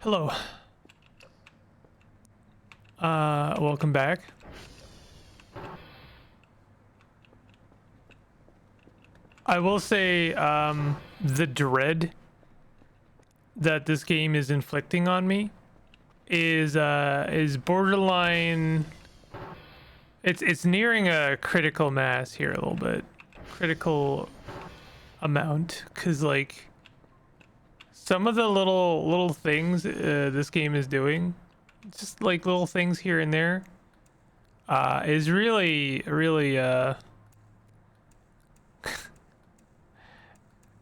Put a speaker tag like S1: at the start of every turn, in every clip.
S1: Hello. Welcome back. I will say, the dread that this game is inflicting on me is borderline. It's nearing a critical mass here a little bit, critical amount, because like some of the little things this game is doing, just like little things here and there, is really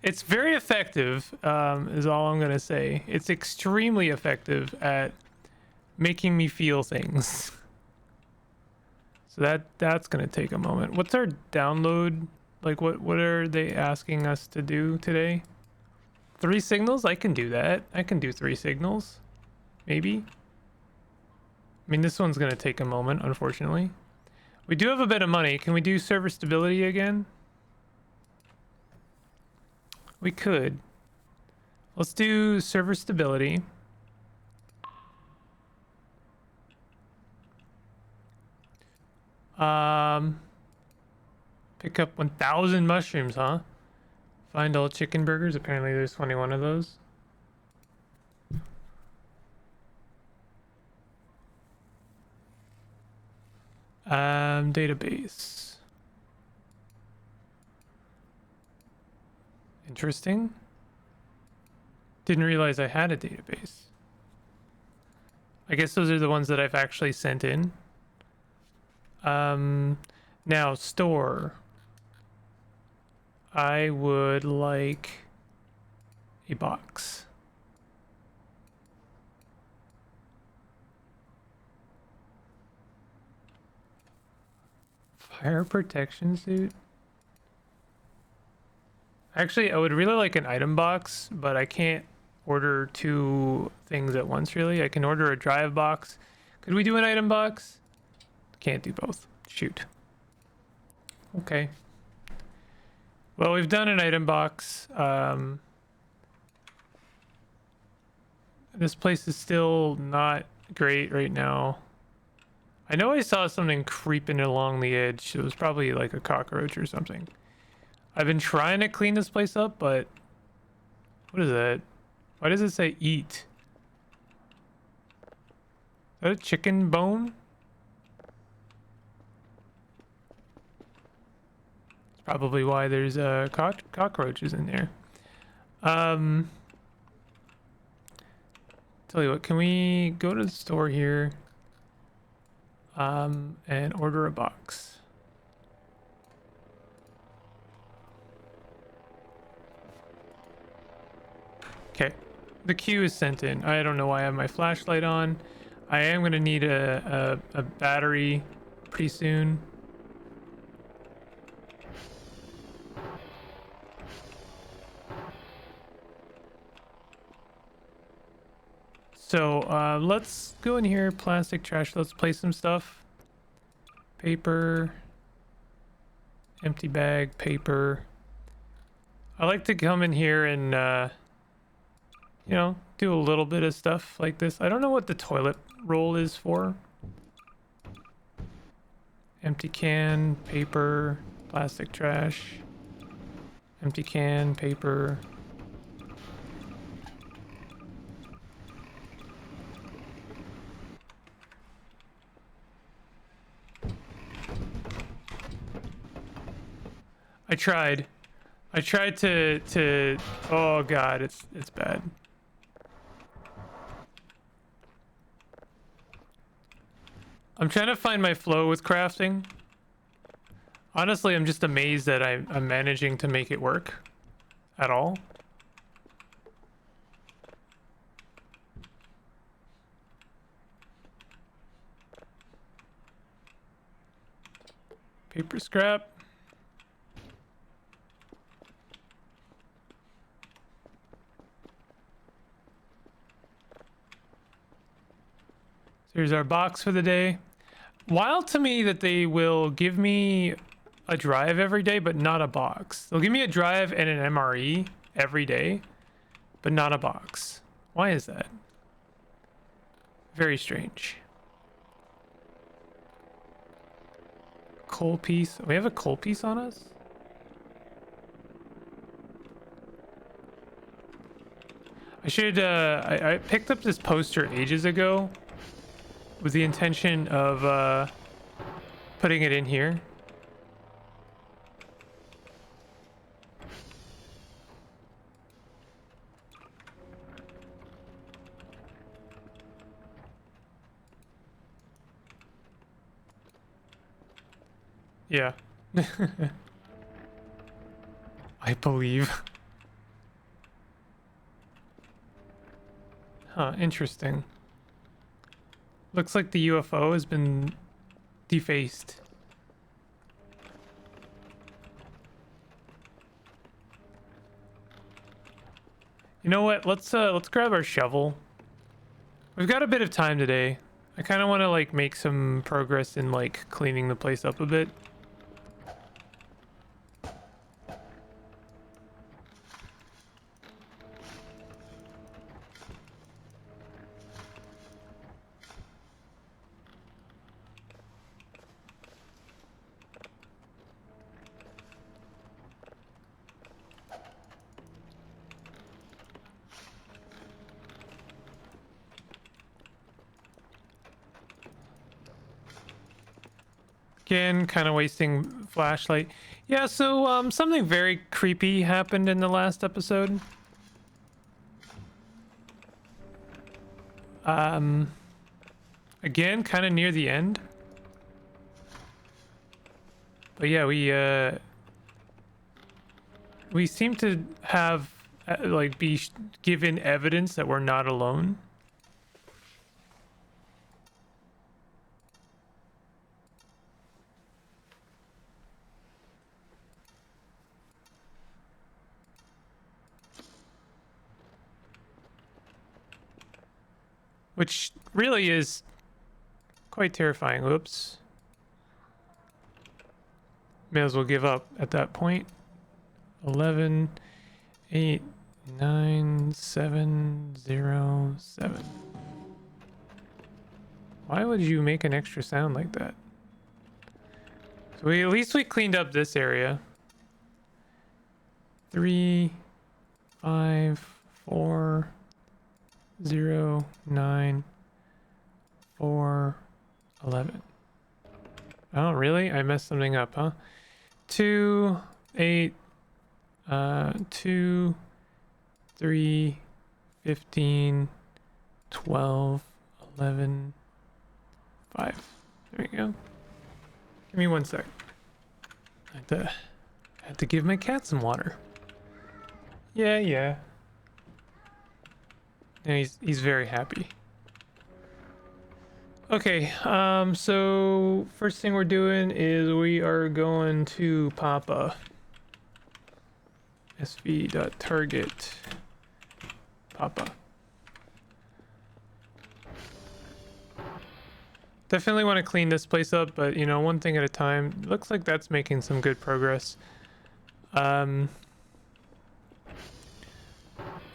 S1: it's very effective, is all I'm gonna say. It's extremely effective at making me feel things. So that's gonna take a moment. What's our download? Like what are they asking us to do today? 3 signals? I can do that. I can do 3 signals. Maybe. I mean, this one's gonna take a moment, unfortunately. We do have a bit of money. Can we do server stability again? We could. Let's do server stability. Pick up 1,000 mushrooms, huh? Find all chicken burgers. Apparently there's 21 of those. Database. Interesting. Didn't realize I had a database. I guess those are the ones that I've actually sent in. Now store. I would like a box. Fire protection suit. Actually, I would really like an item box, but I can't order 2 things at once, really. I can order a drive box. Could we do an item box? Can't do both. Shoot. Okay. Well, we've done an item box. This place is still not great right now. I know I saw something creeping along the edge. It was probably like a cockroach or something. I've been trying to clean this place up, but what is that? Why does it say eat? Is that a chicken bone? It's probably why there's cockroaches in there. Tell you what, can we go to the store here and order a box? Okay, the queue is sent in. I don't know why I have my flashlight on. I am gonna need a battery pretty soon. So let's go in here, plastic trash. Let's place some stuff. Paper, empty bag, paper. I like to come in here and you know, do a little bit of stuff like this. I don't know what the toilet roll is for. Empty can, paper, plastic trash. Empty can, paper. I tried to oh god, it's bad. I'm trying to find my flow with crafting. Honestly, I'm just amazed that I'm managing to make it work at all. Paper scrap. So here's our box for the day. Wild to me that they will give me a drive every day, but not a box. They'll give me a drive and an MRE every day, but not a box. Why is that? Very strange. Coal piece. We have a coal piece on us? I should, I picked up this poster ages ago with the intention of, putting it in here. Yeah. I believe. Huh, interesting. Looks like the UFO has been defaced. You know what? Let's grab our shovel. We've got a bit of time today. I kind of want to like make some progress in like cleaning the place up a bit. Again, kind of wasting flashlight. Yeah, so something very creepy happened in the last episode. Again, kind of near the end. But yeah, we seem to have like be given evidence that we're not alone. Which really is quite terrifying. Whoops. May as well give up at that point. 11, 8, 9, 7, 0, 7. Why would you make an extra sound like that? So at least we cleaned up this area. 3, 5, 4, 0, 9, 4, 11. Oh, really? I messed something up, huh? 2, 8, 2, 3, 15, 12, 11, 5. There we go. Give me 1 sec. I had to give my cat some water. Yeah. And he's very happy. Okay, so first thing we're doing is we are going to Papa. sv.target Papa. Definitely want to clean this place up, but you know, one thing at a time. Looks like that's making some good progress.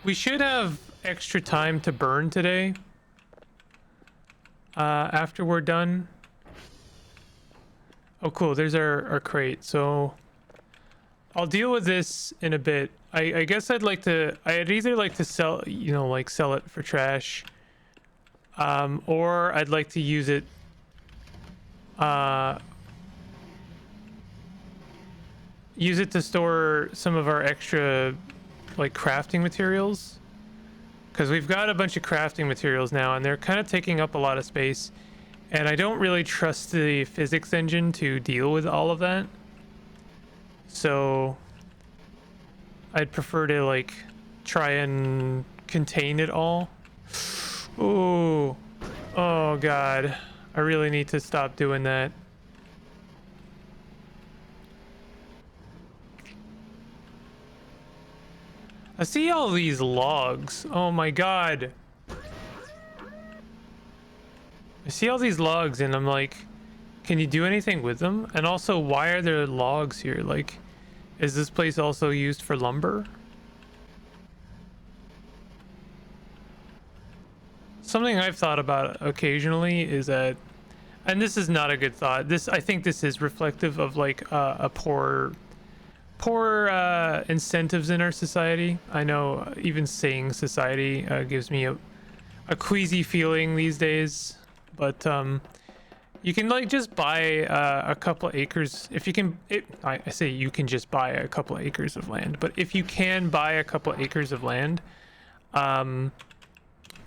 S1: We should have extra time to burn today. After we're done. Oh, cool. There's our crate. So I'll deal with this in a bit. I guess I'd either like to sell, you know, like sell it for trash. Or I'd like to use it. Use it to store some of our extra, like, crafting materials. Because we've got a bunch of crafting materials now, and they're kind of taking up a lot of space. And I don't really trust the physics engine to deal with all of that. So I'd prefer to, like, try and contain it all. Ooh. Oh, God. I really need to stop doing that. I see all these logs. Oh my god. I see all these logs and I'm like, can you do anything with them? And also, why are there logs here? Like, is this place also used for lumber? something I've thought about occasionally is that, and this is not a good thought. I think this is reflective of like a poor incentives in our society. I know even saying society gives me a queasy feeling these days, but you can like just buy a couple acres if you can. I say you can just buy a couple acres of land, but if you can buy a couple acres of land,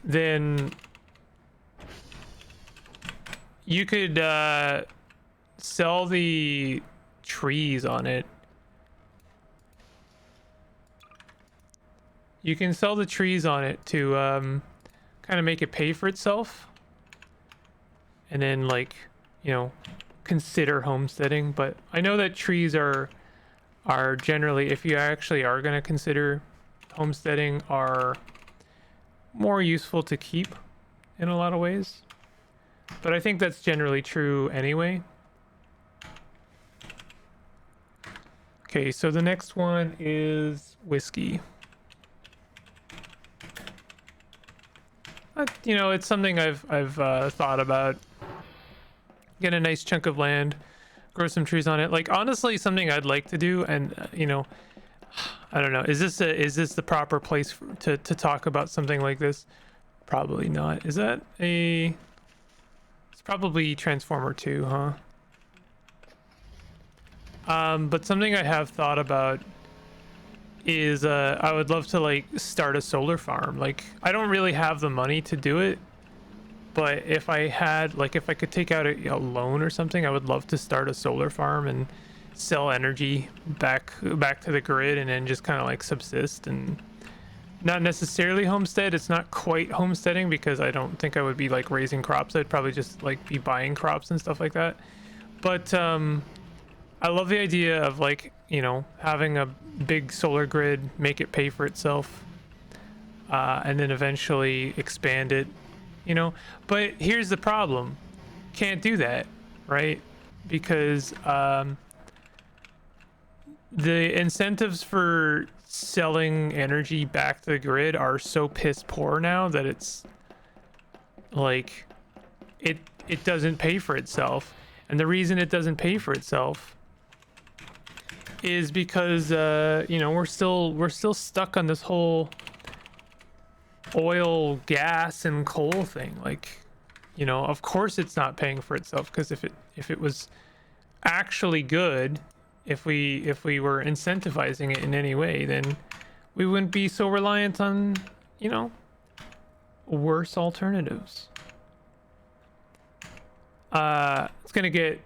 S1: then you could sell the trees on it. You can sell the trees on it to kind of make it pay for itself, and then like, you know, consider homesteading. But I know that trees are generally, if you actually are going to consider homesteading, are more useful to keep in a lot of ways. But I think that's generally true anyway. Okay, so the next one is whiskey. You know, it's something I've thought about. Get a nice chunk of land, grow some trees on it. Like honestly, something I'd like to do, and you know, I don't know. Is this the proper place to talk about something like this? Probably not. Is that a? It's probably Transformer 2, huh? But something I have thought about is I would love to like start a solar farm. Like I don't really have the money to do it, but if I had, like, if I could take out a loan or something, I would love to start a solar farm and sell energy back to the grid, and then just kind of like subsist, and not necessarily homestead. It's not quite homesteading because I don't think I would be like raising crops. I'd probably just like be buying crops and stuff like that. But I love the idea of like, you know, having a big solar grid, make it pay for itself, and then eventually expand it, you know. But here's the problem: can't do that, right? Because the incentives for selling energy back to the grid are so piss poor now that it's like it doesn't pay for itself. And the reason it doesn't pay for itself is because you know, we're still stuck on this whole oil, gas, and coal thing. Like, you know, of course it's not paying for itself, because if it was actually good, if we were incentivizing it in any way, then we wouldn't be so reliant on, you know, worse alternatives. It's gonna get,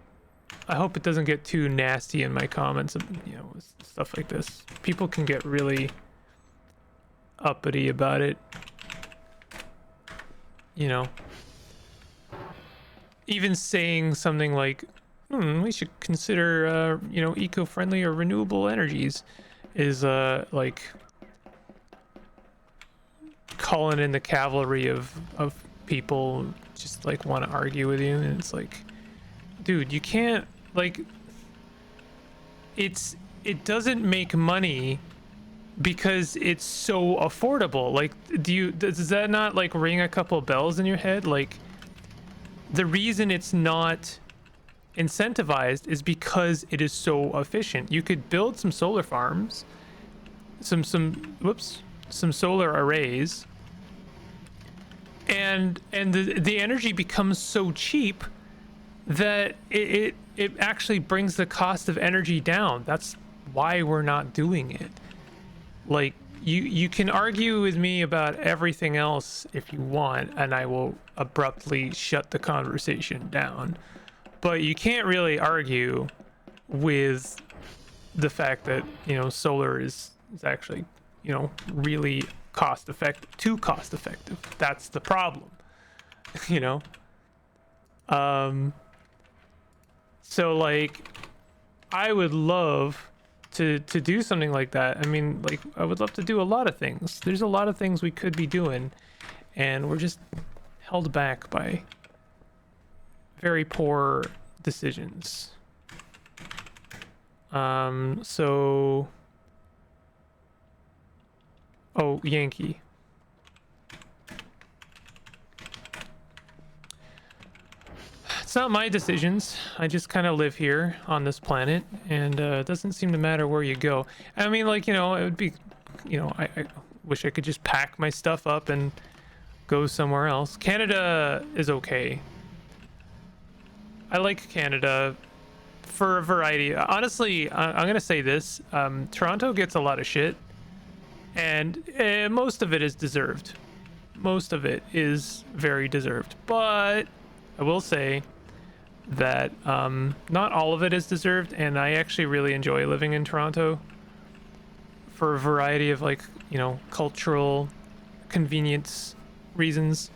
S1: I hope it doesn't get too nasty in my comments, you know, stuff like this. People can get really uppity about it, you know. Even saying something like, we should consider, you know, eco-friendly or renewable energies, is like calling in the cavalry of people just like want to argue with you. And it's like, dude, you can't, like, it doesn't make money because it's so affordable. Like, does that not like ring a couple bells in your head? Like, the reason it's not incentivized is because it is so efficient. You could build some solar farms, some solar arrays, and the energy becomes so cheap that it actually brings the cost of energy down. That's why we're not doing it. Like, you can argue with me about everything else if you want, and I will abruptly shut the conversation down. But you can't really argue with the fact that, you know, solar is actually, you know, really cost effective. That's the problem, you know. So like, I would love to do something like that. I mean, like, I would love to do a lot of things. There's a lot of things we could be doing, and we're just held back by very poor decisions. So, oh, Yankee. It's not my decisions. I just kind of live here on this planet, and it doesn't seem to matter where you go. I mean, like, you know, it would be, you know, I wish I could just pack my stuff up and go somewhere else. Canada is okay. I like Canada for a variety. Honestly, I'm gonna say this: Toronto gets a lot of shit, and most of it is deserved. Most of it is very deserved. But I will say that not all of it is deserved, and I actually really enjoy living in Toronto for a variety of, like, you know, cultural convenience reasons.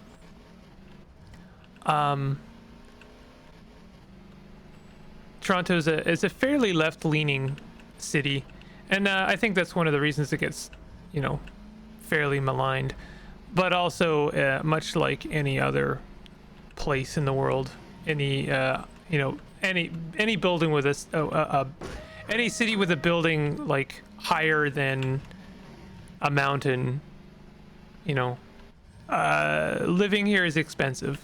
S1: Toronto is a fairly left-leaning city, and I think that's one of the reasons it gets, you know, fairly maligned. But also, much like any other place in the world, any you know, any building with any city with a building like higher than a mountain, you know, living here is expensive,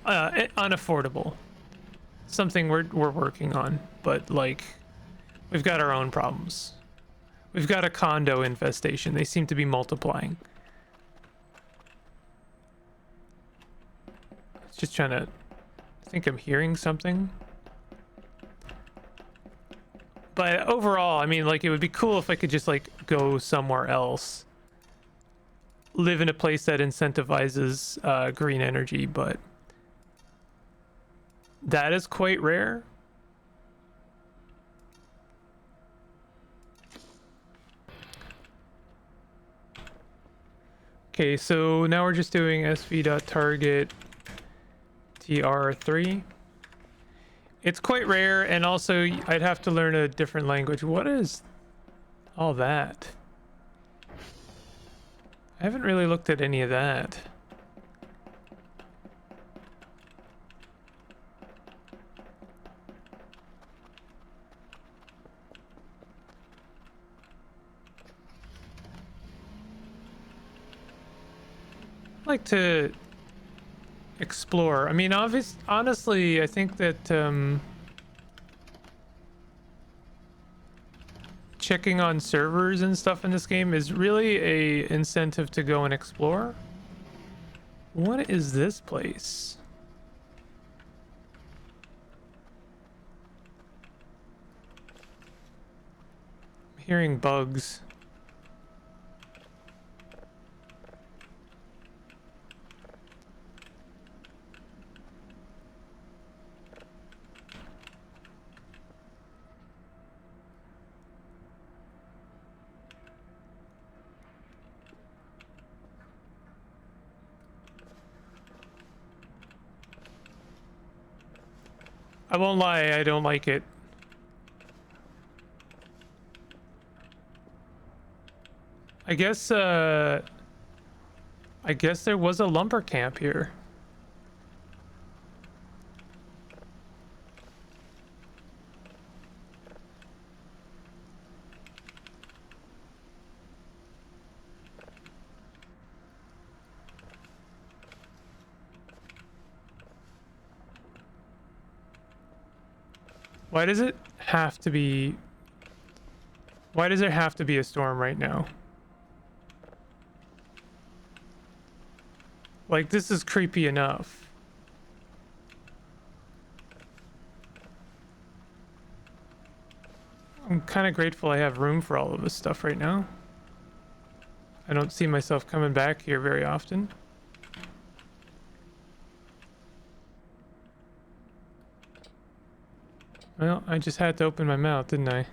S1: unaffordable. Something we're working on, but like, we've got our own problems. We've got a condo infestation. They seem to be multiplying. Just trying to think. I'm hearing something. But overall, I mean, like, it would be cool if I could just, like, go somewhere else. Live in a place that incentivizes green energy, but that is quite rare. Okay, so now we're just doing sv.target tr3. It's quite rare, and also I'd have to learn a different language. What is all that? I haven't really looked at any of that. I'd like to explore. I mean, honestly, I think that checking on servers and stuff in this game is really a incentive to go and explore. What is this place? I'm hearing bugs. I won't lie, I don't like it. I guess there was a lumber camp here. Why does it have to be... Why does there have to be a storm right now? Like, this is creepy enough. I'm kind of grateful I have room for all of this stuff right now. I don't see myself coming back here very often. Well, I just had to open my mouth, didn't I?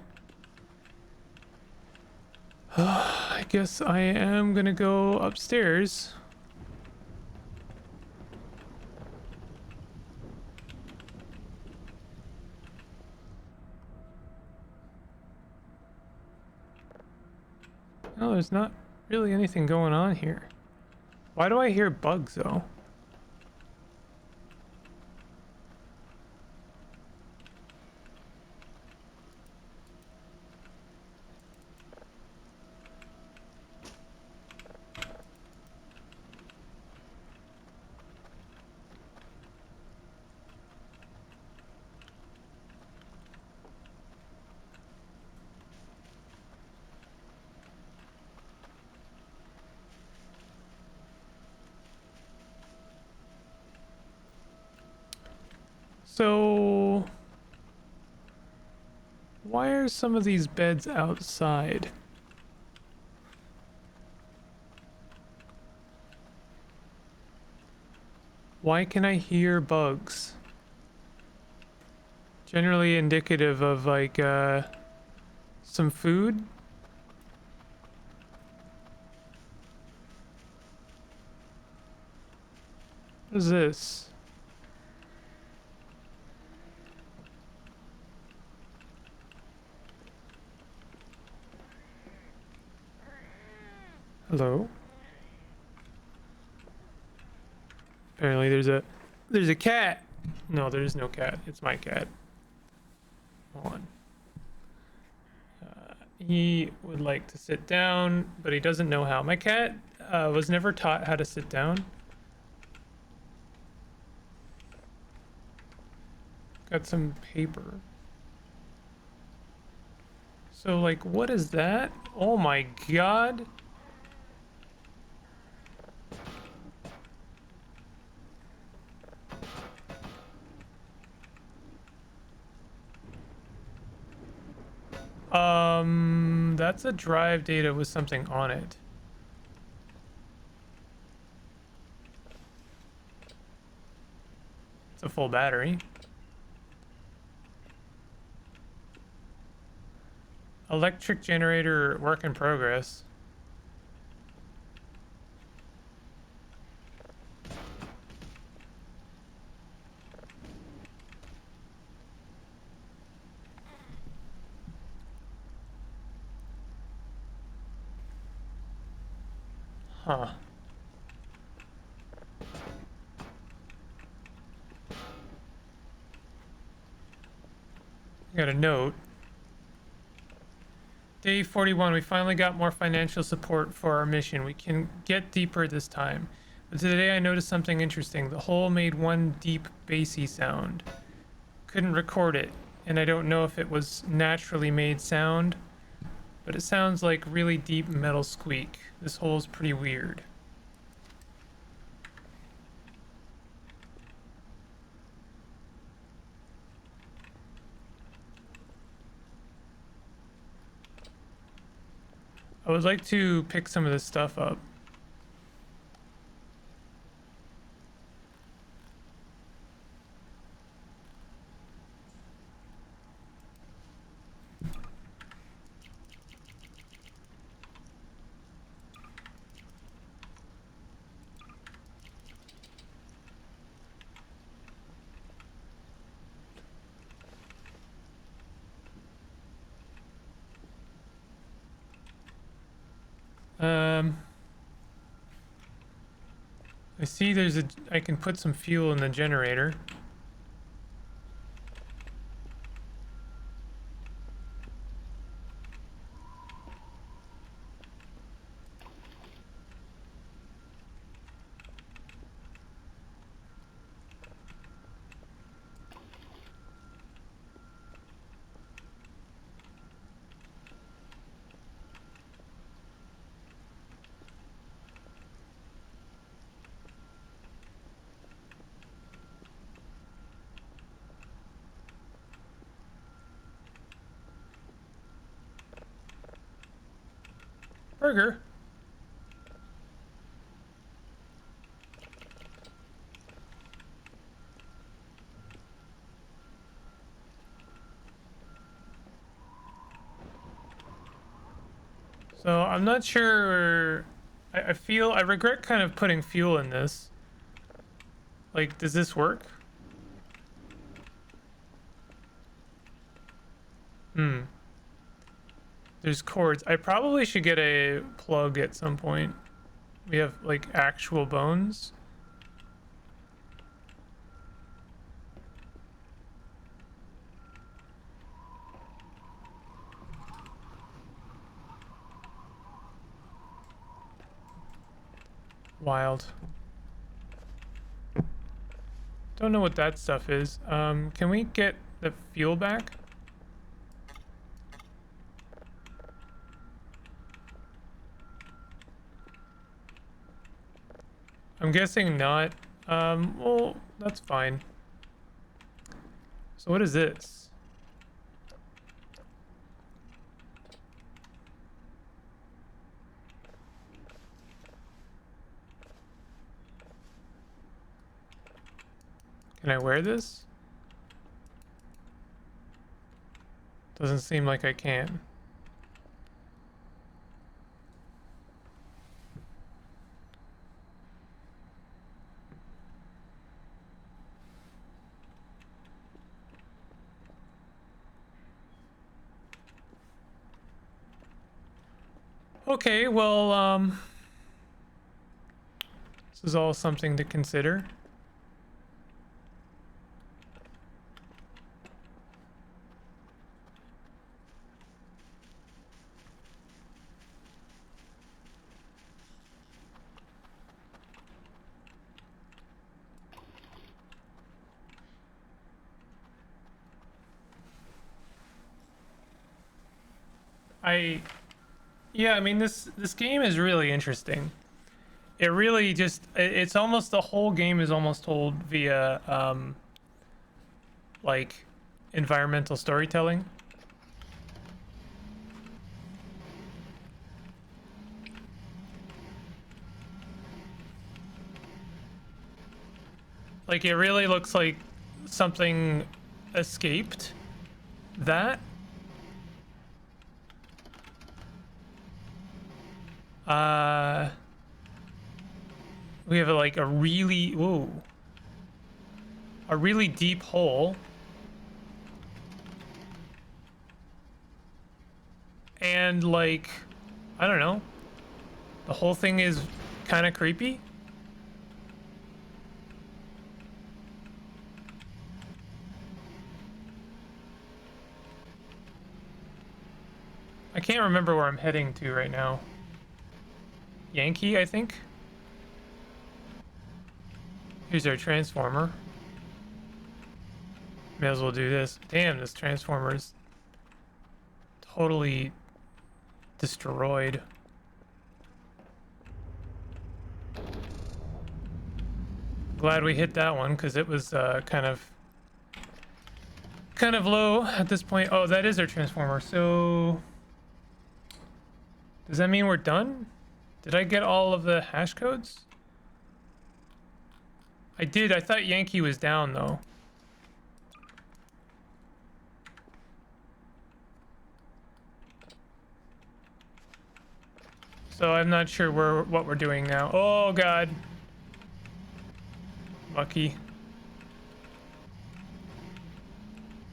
S1: I guess I am gonna go upstairs. No, there's not really anything going on here. Why do I hear bugs, though? So why are some of these beds outside? Why can I hear bugs? Generally indicative of like some food. What is this? Hello? Apparently there's a cat. No, there is no cat. It's my cat. Hold on. He would like to sit down, but he doesn't know how. My cat was never taught how to sit down. Got some paper. So, like, what is that? Oh my god. That's a drive data with something on it. It's a full battery. Electric generator work in progress. Huh. I got a note. Day 41, we finally got more financial support for our mission. We can get deeper this time. But today I noticed something interesting. The hole made one deep bassy sound. Couldn't record it, and I don't know if it was naturally made sound, but it sounds like really deep metal squeak. This hole's pretty weird. I would like to pick some of this stuff up. I see I can put some fuel in the generator. Burger. So I'm not sure. I regret kind of putting fuel in this. Like, does this work? Hmm. There's cords. I probably should get a plug at some point. We have like actual bones. Wild. Don't know what that stuff is. Can we get the fuel back? I'm guessing not. Well, that's fine. So what is this? Can I wear this? Doesn't seem like I can. Okay, well, this is all something to consider. Yeah, I mean this game is really interesting. It really just it's almost the whole game is almost told via like environmental storytelling. Like it really looks like something escaped that. Uh we have like a really a really deep hole. And like I don't know. The whole thing is kind of creepy. I can't remember where I'm heading to right now. Yankee, I think. Here's our transformer. May as well do this. Damn, this transformer is totally destroyed. Glad we hit that one because it was kind of low at this point. Oh, that is our transformer. So does that mean we're done? Did I get all of the hash codes? I did. I thought Yankee was down though. So I'm not sure what we're doing now. Oh god. Lucky.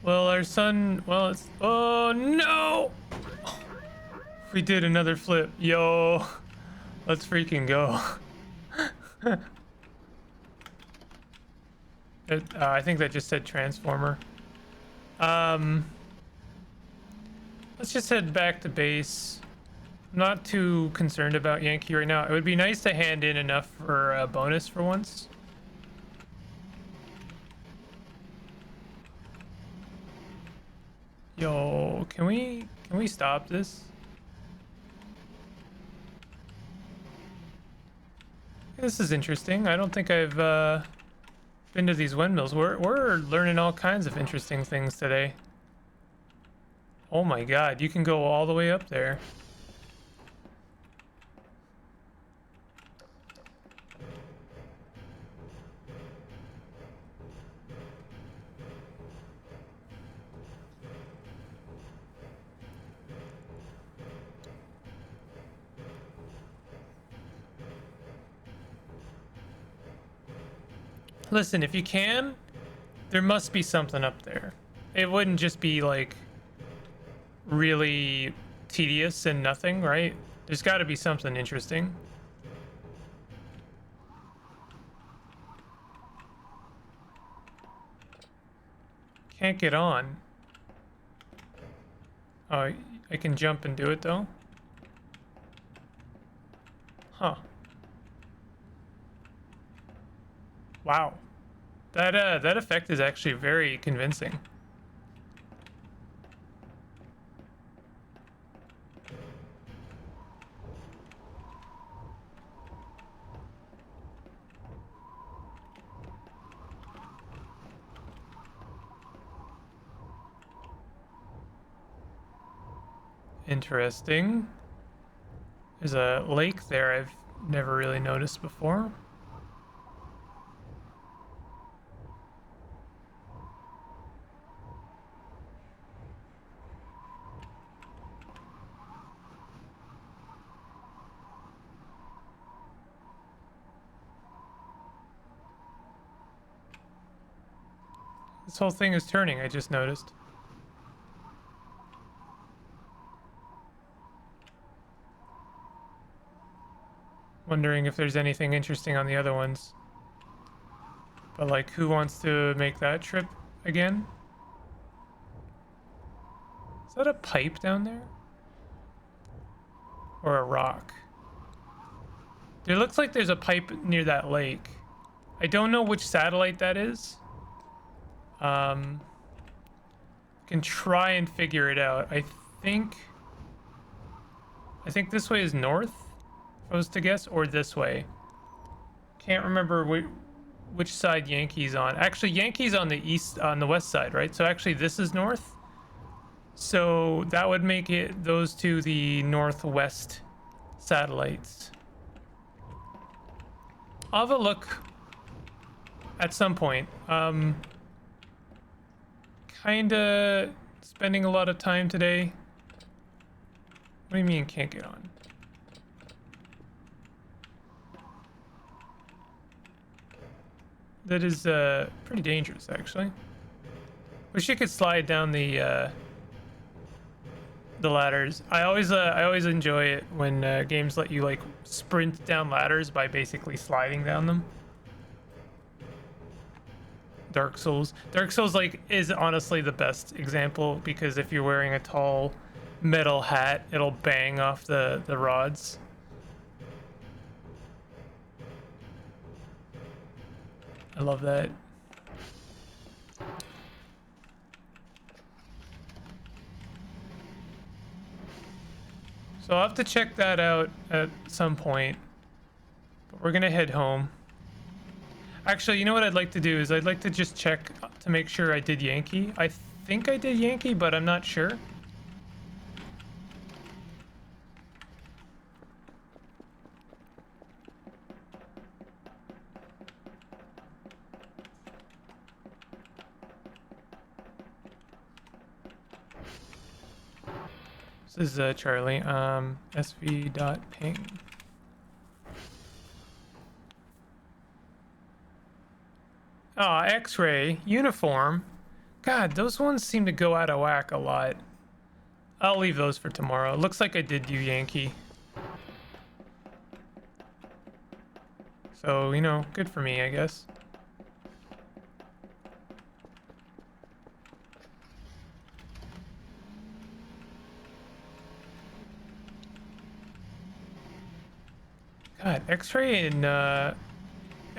S1: Well, our son, well, it's, oh no! We did another flip. Yo, let's freaking go. I think that just said transformer. Let's just head back to base. I'm not too concerned about Yankee right now. It would be nice to hand in enough for a bonus for once. Yo, can we stop this? This is interesting. I don't think I've been to these windmills. We're learning all kinds of interesting things today. Oh my god, you can go all the way up there. Listen, if you can, there must be something up there. It wouldn't just be like really tedious and nothing, right? There's got to be something interesting. Can't get on. Oh, I can jump and do it though. Huh. Wow. That effect is actually very convincing. Interesting. There's a lake there I've never really noticed before. This whole thing is turning, I just noticed. Wondering if there's anything interesting on the other ones. But like, who wants to make that trip again? Is that a pipe down there? Or a rock? There looks like there's a pipe near that lake. I don't know which satellite that is. Can try and figure it out. I think this way is north, if I was to guess, or this way. Can't remember which side Yankee's on. Actually, Yankee's on the east, on the west side, right? So actually this is north. So that would make it those two the northwest satellites. I'll have a look at some point. Kinda spending a lot of time today. What do you mean can't get on? That is pretty dangerous, actually. Wish you could slide down the ladders. I always enjoy it when games let you like sprint down ladders by basically sliding down them. Dark Souls like is honestly the best example, because if you're wearing a tall metal hat, it'll bang off the rods. I love that. So I'll have to check that out at some point. But we're gonna head home. Actually, you know what I'd like to do is I'd like to just check to make sure I did Yankee. I think I did Yankee, but I'm not sure. This is Charlie. SV.ping. Oh, X-ray uniform. God, those ones seem to go out of whack a lot. I'll leave those for tomorrow. It looks like I did do Yankee. So, you know, good for me, I guess. God, X-ray and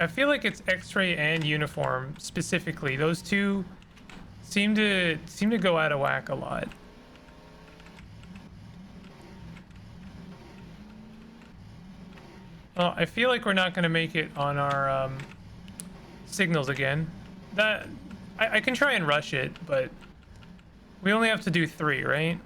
S1: I feel like it's X-ray and uniform specifically. Those two seem to go out of whack a lot. Well, I feel like we're not going to make it on our signals again. That I can try and rush it, but we only have to do 3, right?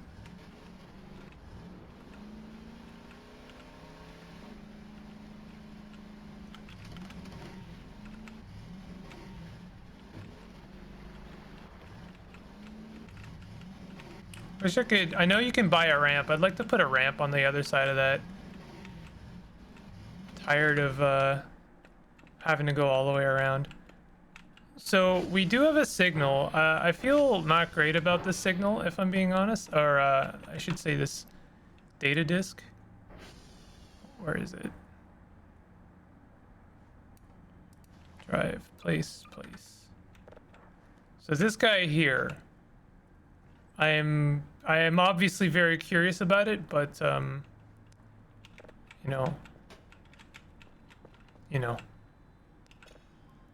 S1: Wish I could. I know you can buy a ramp. I'd like to put a ramp on the other side of that. Tired of having to go all the way around. So we do have a signal. I feel not great about this signal, if I'm being honest. Or I should say this data disk. Where is it? Drive, place. So this guy here. I am obviously very curious about it, but you know,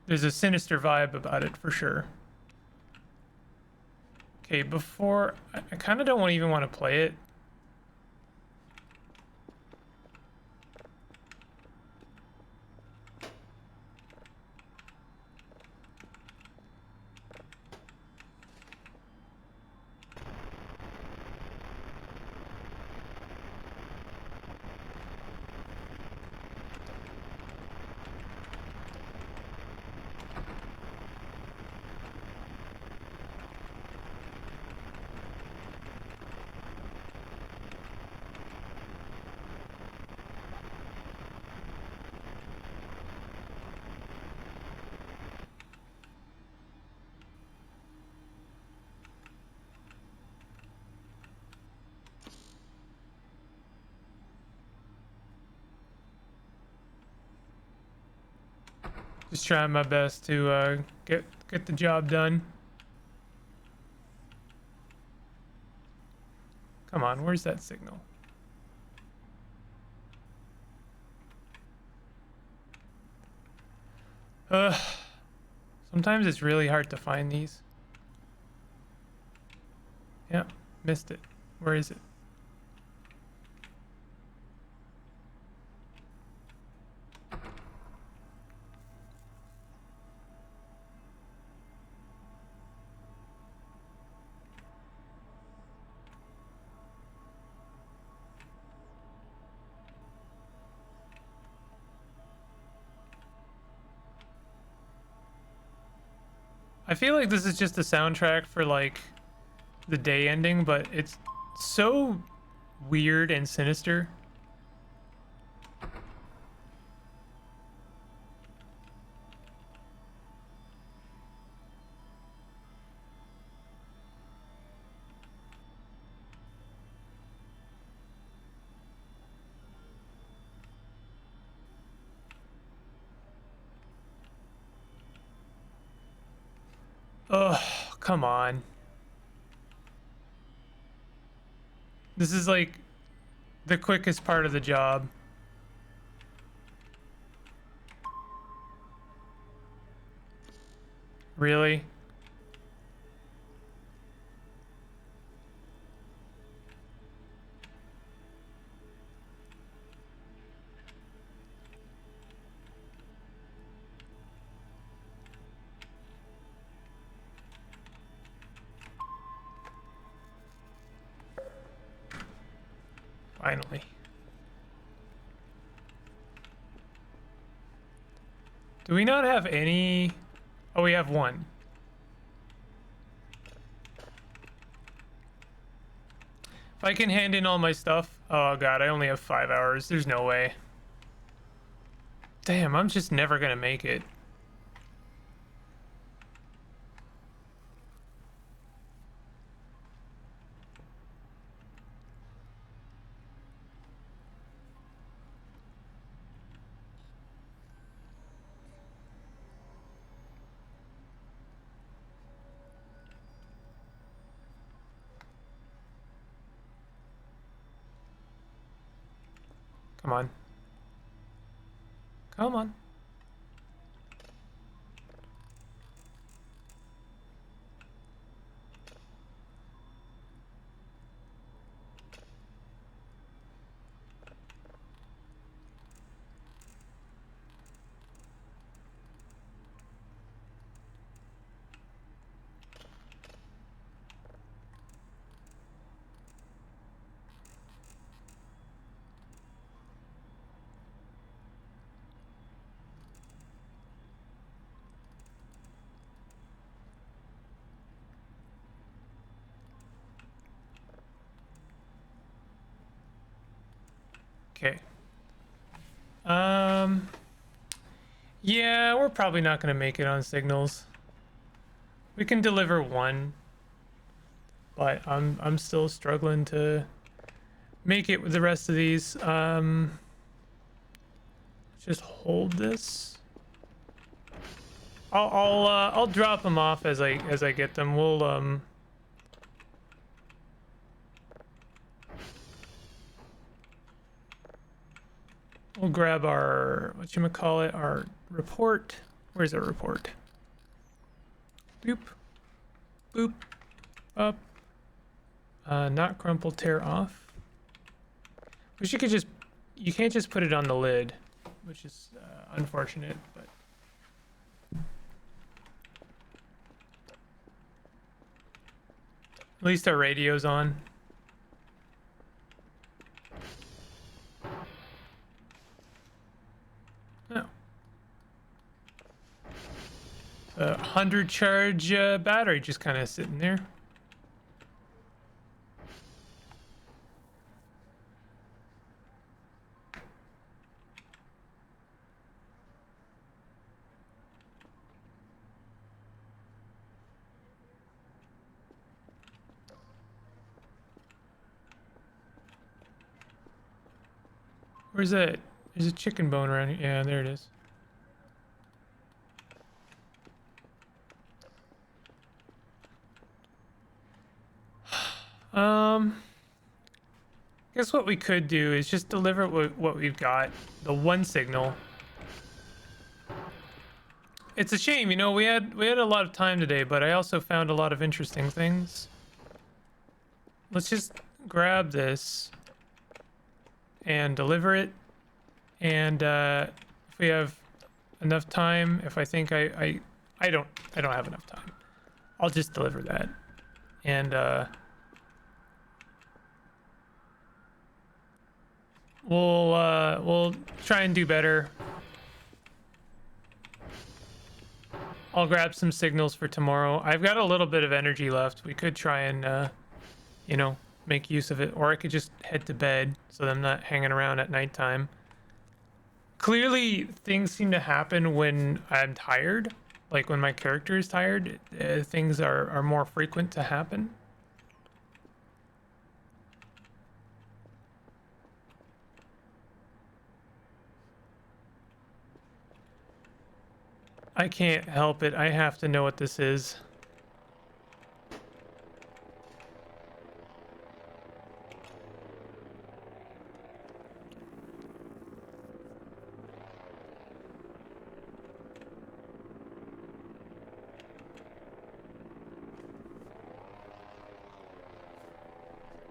S1: there's a sinister vibe about it for sure. Okay, before I kind of don't even want to play it. Just trying my best to get the job done. Come on, where's that signal? Sometimes it's really hard to find these. Yeah, missed it. Where is it? I feel like this is just the soundtrack for like the day ending, but it's so weird and sinister. Ugh, come on. This is like the quickest part of the job. Really? Finally. Do we not have any? Oh, we have one. If I can hand in all my stuff. Oh god, I only have 5 hours. There's no way. Damn, I'm just never gonna make it. Come on. Come on. Okay. Yeah, we're probably not gonna make it on signals. We can deliver one, but I'm still struggling to make it with the rest of these. Just hold this. I'll drop them off as I get them. We'll grab our whatchamacallit, our report. Where's our report? Boop. Boop. Up. Not crumple, tear off. Wish you could just, you can't just put it on the lid, which is unfortunate, but. At least our radio's on. No. 100 charge battery just kind of sitting there. Where's that? There's a chicken bone around here. Yeah, there it is. Guess what we could do is just deliver what we've got, the one signal. It's a shame, you know, we had a lot of time today, but I also found a lot of interesting things. Let's just grab this and deliver it. And if we have enough time, if I think I don't have enough time, I'll just deliver that. And we'll try and do better. I'll grab some signals for tomorrow. I've got a little bit of energy left. We could try and you know, make use of it, or I could just head to bed so that I'm not hanging around at nighttime. Clearly, things seem to happen when I'm tired. Like when my character is tired, things are more frequent to happen. I can't help it. I have to know what this is.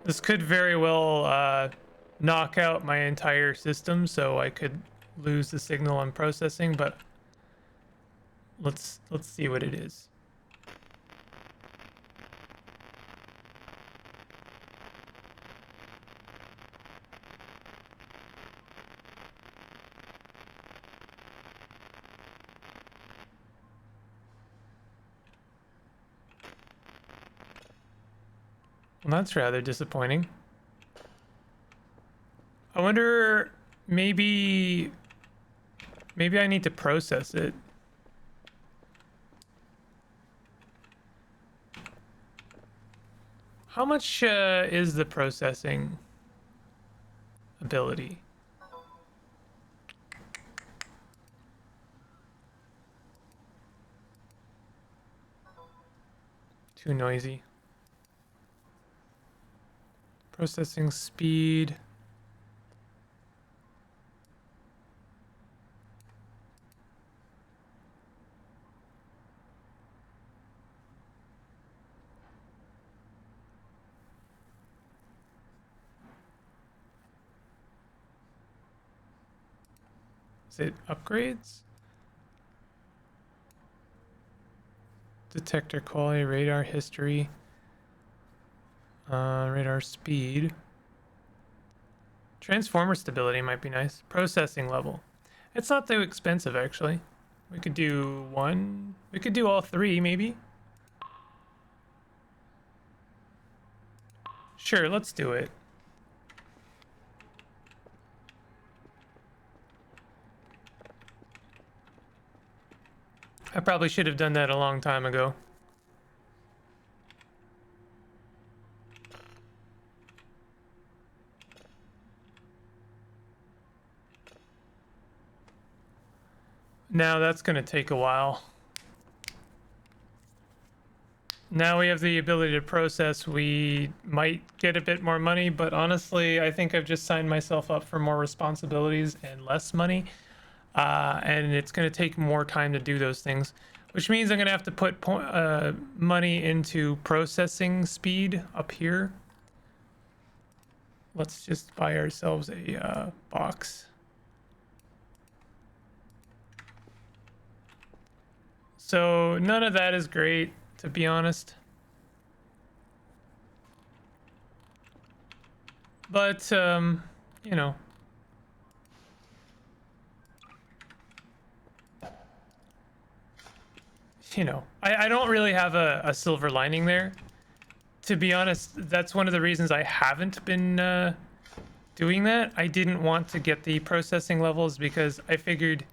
S1: This could very well knock out my entire system, so I could lose the signal I'm processing, but let's see what it is. Well, that's rather disappointing. I wonder, maybe I need to process it. How much is the processing ability? Too noisy. Processing speed. Is it upgrades? Detector quality, radar history, radar speed. Transformer stability might be nice. Processing level. It's not too expensive, actually. We could do one. We could do all three, maybe. Sure, let's do it. I probably should have done that a long time ago. Now that's going to take a while. Now we have the ability to process. We might get a bit more money, but honestly, I think I've just signed myself up for more responsibilities and less money. And it's going to take more time to do those things, which means I'm going to have to put money into processing speed up here. Let's just buy ourselves a box. So none of that is great, to be honest. But, you know. I don't really have a silver lining there. To be honest, that's one of the reasons I haven't been doing that. I didn't want to get the processing levels because I figured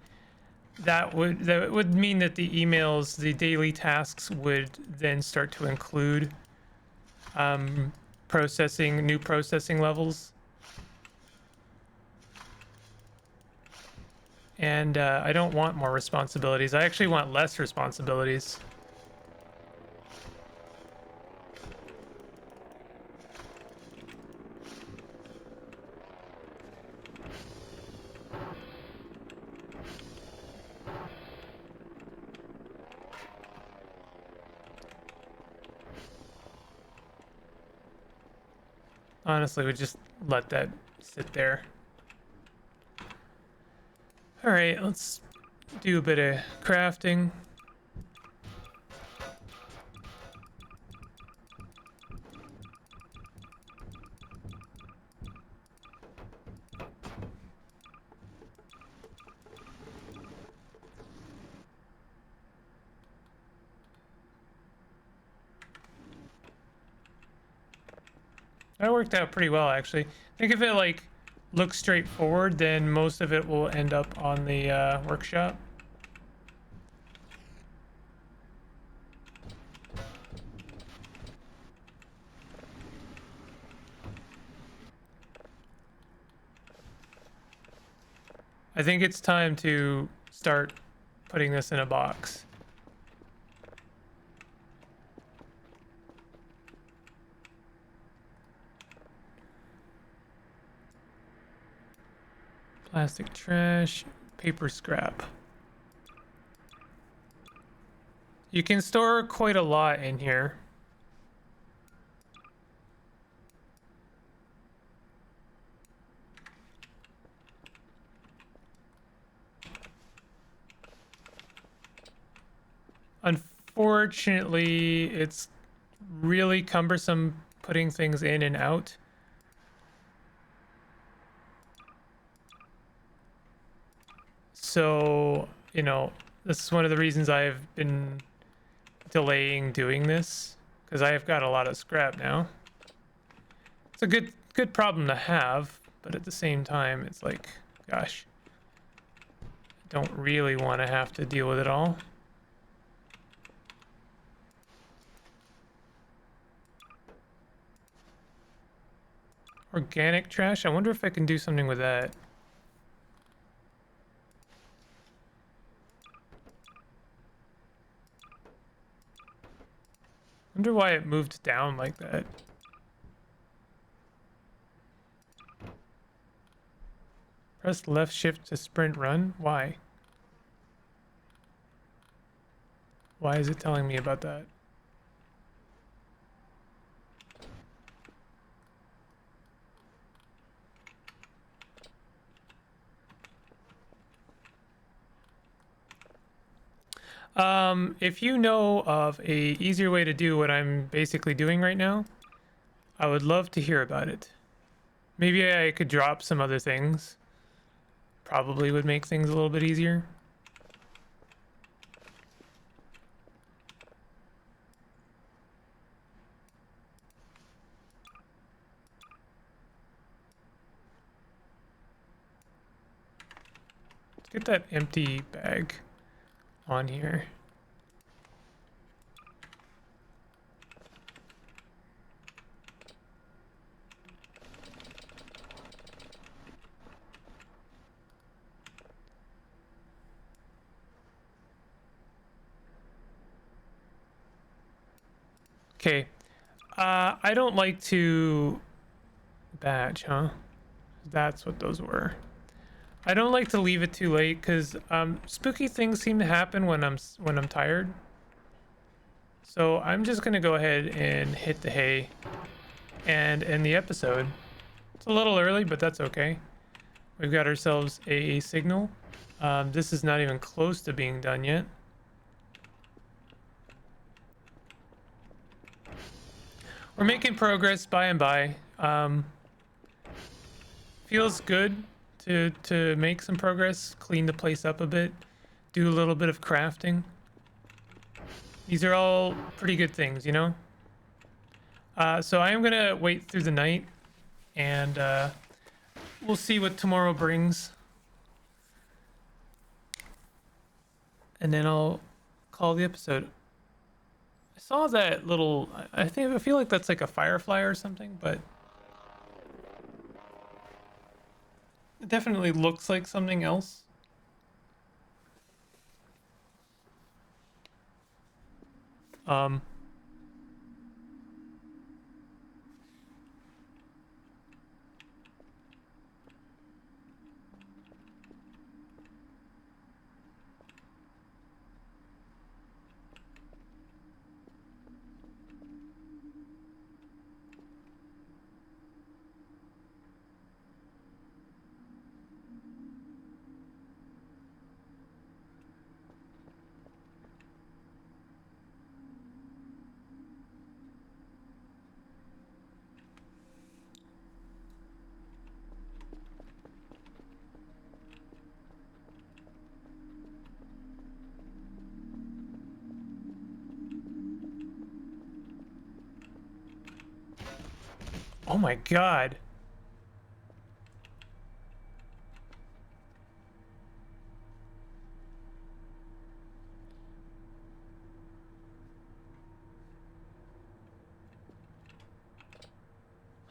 S1: that would mean that the emails, the daily tasks would then start to include new processing levels. And I don't want more responsibilities. I actually want less responsibilities. Honestly, we just let that sit there. All right, let's do a bit of crafting. That worked out pretty well, actually. I think if it like looks straightforward, then most of it will end up on the workshop. I think it's time to start putting this in a box. Plastic trash, paper scrap. You can store quite a lot in here. Unfortunately, it's really cumbersome putting things in and out. So, you know, this is one of the reasons I've been delaying doing this, because I have got a lot of scrap now. It's a good problem to have, but at the same time, it's like, gosh, I don't really want to have to deal with it all. Organic trash. I wonder if I can do something with that. Wonder why it moved down like that. Press left shift to sprint run. Why? Why is it telling me about that? If you know of a easier way to do what I'm basically doing right now, I would love to hear about it. Maybe I could drop some other things. Probably would make things a little bit easier. Let's get that empty bag on here. Okay. I don't like to batch, huh? That's what those were. I don't like to leave it too late because spooky things seem to happen when I'm tired. So I'm just gonna go ahead and hit the hay and end the episode. It's a little early, but that's okay. We've got ourselves a signal. This is not even close to being done yet. We're making progress by and by. Feels good to make some progress, clean the place up a bit, do a little bit of crafting. These are all pretty good things, you know? So I am gonna wait through the night, and we'll see what tomorrow brings. And then I'll call the episode. I saw that little, I feel like that's like a firefly or something, but it definitely looks like something else. Um, Oh my god.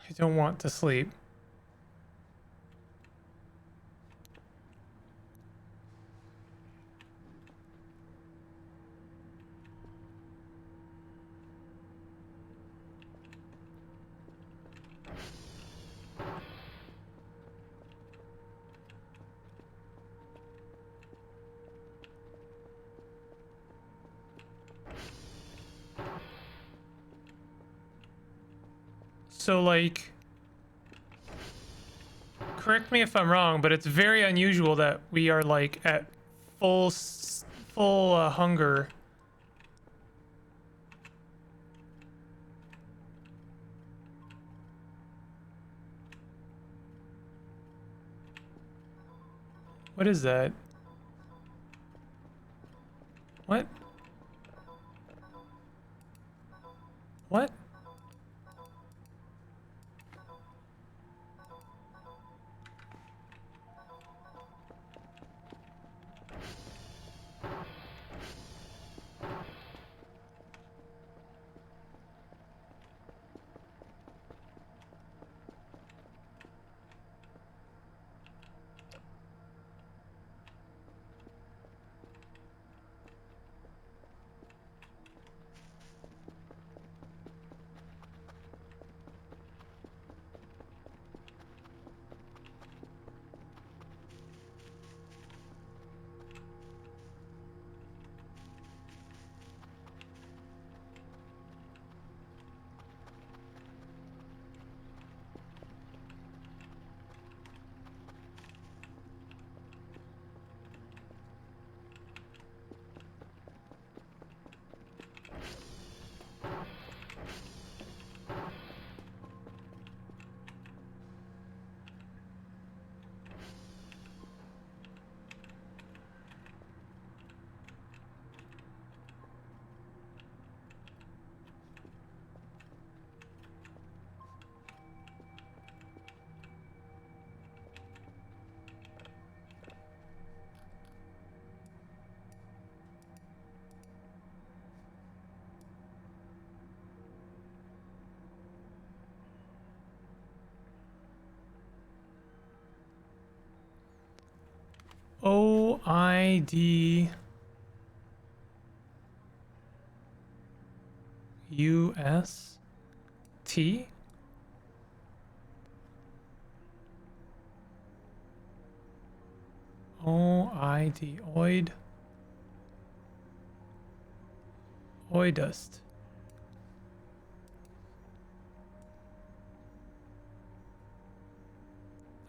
S1: I don't want to sleep. So, like, correct me if I'm wrong, but it's very unusual that we are, like, at full hunger. What is that? What? What? OID UST? OID oid oidust.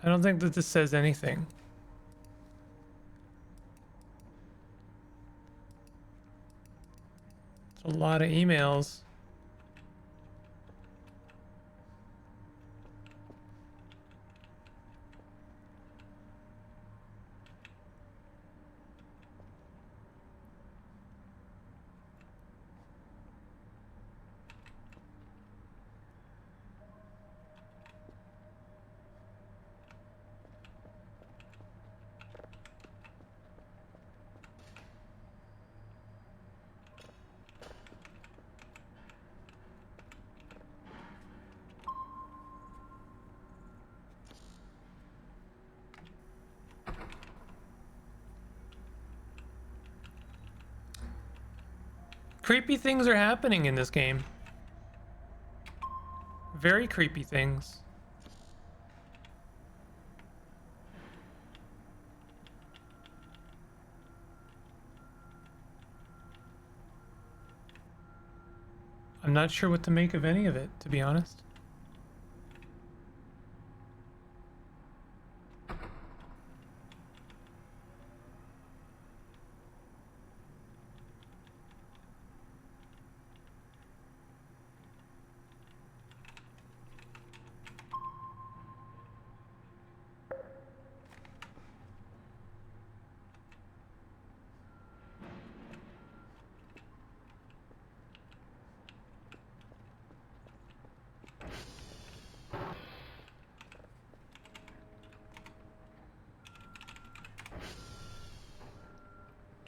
S1: I don't think that this says anything. It's a lot of emails. Creepy things are happening in this game. Very creepy things. I'm not sure what to make of any of it, to be honest.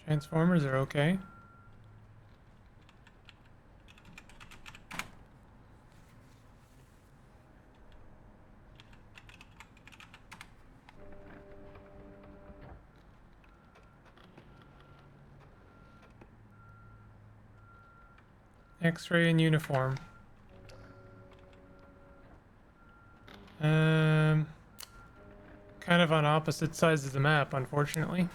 S1: Transformers are okay. X-ray and uniform. Kind of on opposite sides of the map, unfortunately.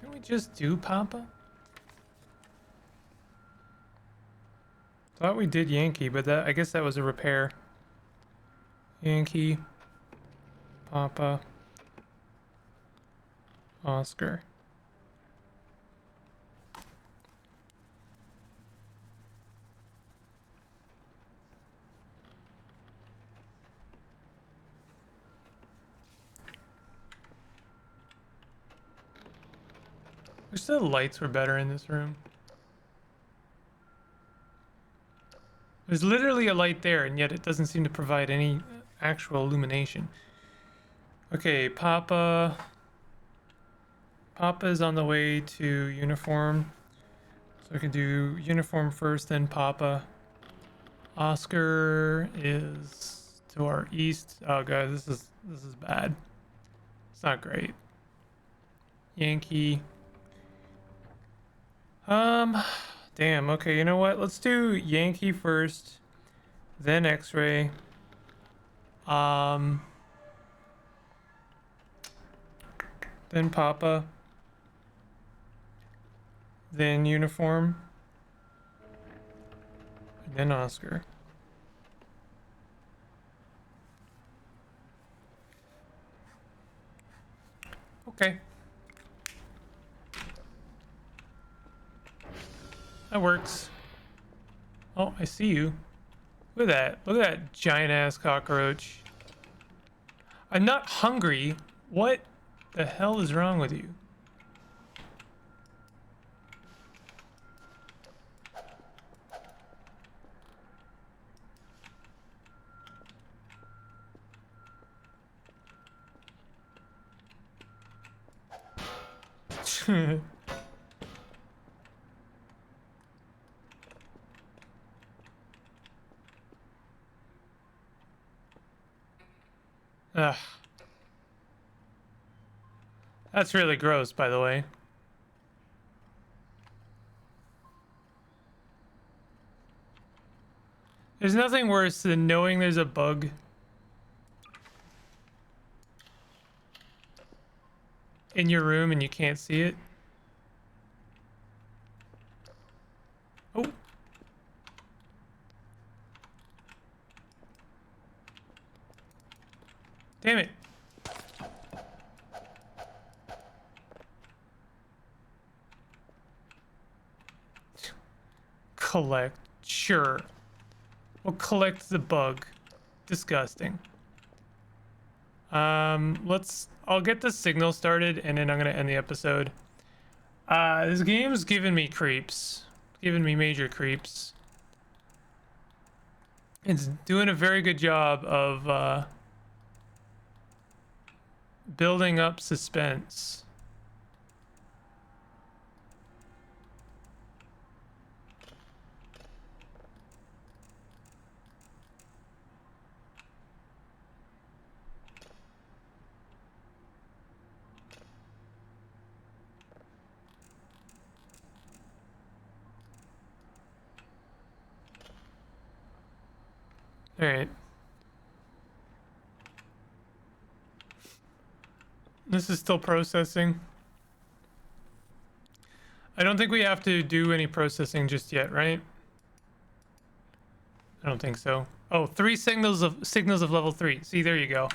S1: Didn't we just do Papa? Thought we did Yankee, but that I guess that was a repair. Yankee, Papa, Oscar. Wish the lights were better in this room. There's literally a light there, and yet it doesn't seem to provide any actual illumination. Okay, Papa. Papa is on the way to uniform. So I can do uniform first, then Papa. Oscar is to our east. Oh god, this is bad. It's not great. Yankee. Damn, okay, you know what? Let's do Yankee first, then X-ray. Then Papa. Then uniform. And then Oscar. Okay. That works. Oh, I see you. Look at that. Look at that giant ass cockroach. I'm not hungry. What the hell is wrong with you? Ugh. That's really gross, by the way. There's nothing worse than knowing there's a bug in your room and you can't see it. Oh. Damn it. Collect. Sure. We'll collect the bug. Disgusting. I'll get the signal started and then I'm gonna end the episode. This game's giving me creeps. Giving me major creeps. It's doing a very good job of building up suspense. All right. This is still processing. I don't think we have to do any processing just yet, right? I don't think so. Oh, 3 signals of level 3. See, there you go.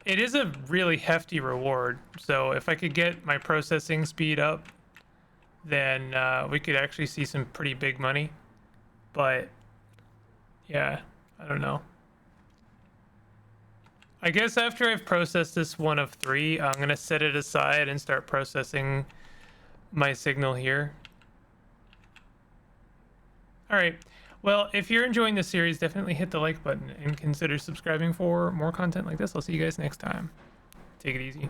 S1: It is a really hefty reward. So if I could get my processing speed up, then we could actually see some pretty big money. But yeah, I don't know. I guess after I've processed this one of 3, I'm gonna set it aside and start processing my signal here. All right. Well, if you're enjoying this series, definitely hit the like button and consider subscribing for more content like this. I'll see you guys next time. Take it easy.